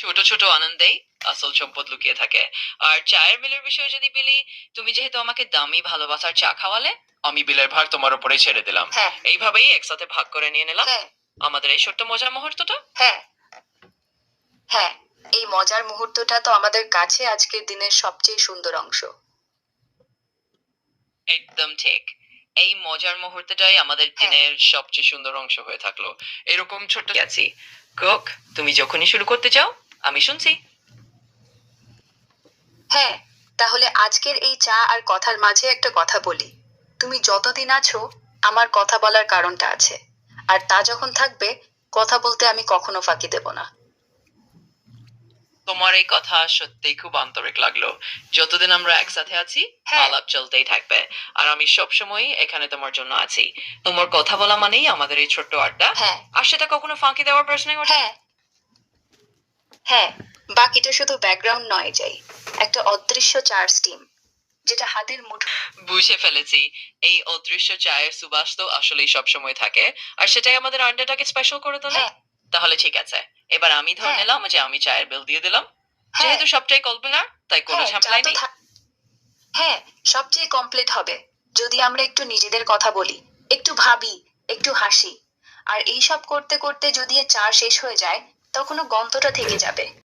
ছোট ছোট আনন্দেই আসল সম্পদ লুকিয়ে থাকে। আর চায়ের বিলের বিষয়ে যদি বলি, তুমি যেহেতু আমাকে দামি ভালোবাসার চা খাওয়ালে, আমি বিলের ভার তোমার উপরে ছেড়ে দিলাম। হ্যাঁ। এইভাবেই একসাথে ভাগ করে নিয়ে নিলাম হ্যাঁ। আমাদের এই ছোট্ট মজার মুহূর্তটা। হ্যাঁ। হ্যাঁ, এই মজার মুহূর্তটা তো আমাদের কাছে আজকের দিনের সবচেয়ে সুন্দর অংশ। একদম ঠিক। এই মজার মুহূর্তটাই আমাদের হ্যাঁ। দিনের সবচেয়ে সুন্দর অংশ হয়ে থাকলো। এরকম ছোট্ট আছি। কোক, তুমি যখনই শুরু করতে চাও, আমি শুনছি। হ্যাঁ, তাহলে আজকের এই চা আর কথার মাঝে একটা কথা বলি। তুমি যতদিন আছো, আমার কথা বলার কারণটা আছে। আর তা যখন থাকবে, কথা বলতে আমি কখনো ফাঁকি দেব না। তোমার এই কথা সত্যিই খুব আন্তরিক লাগলো। যতদিন আমরা একসাথে আছি, হ্যাঁ। আলাপ চলতেই থাকবে। আর আমি সবসময়ই এখানে তোমার জন্য আছি। তোমার কথা বলা মানেই আমাদের এই ছোট্ট আড্ডা। হ্যাঁ। আর সেটা কখনো ফাঁকি দেওয়ার প্রশ্নই ওঠে না। হ্যাঁ। হ্যাঁ, বাকিটা শুধু ব্যাকগ্রাউন্ড নয় যাই। একটা অদৃশ্য চার স্টিম, যেটা হাতের মুঠো। বুঝে ফেলেছি। এই অদৃশ্য চায়ের সুবাস তো আসলেই সবসময় থাকে। আর সেটাই আমাদের আড্ডাটাকে স্পেশাল করে তোলে। হ্যাঁ। তাহলে ঠিক আছে। এবার আমি ধরে হ্যাঁ। নিলাম যে আমি চায়ের বিল দিয়ে দিলাম। হ্যাঁ। যেহেতু সবটাই কল্পনা, তাই কোনো হ্যাঁ, চা ঝামেলাই তো নেই। হ্যাঁ, সবচেয়ে কমপ্লিট হবে যদি আমরা একটু নিজেদের কথা বলি, একটু ভাবি, একটু হাসি। আর এইসব করতে করতে যদি চা শেষ হয়ে যায়, তখনও গন্ধটা থেকে যাবে।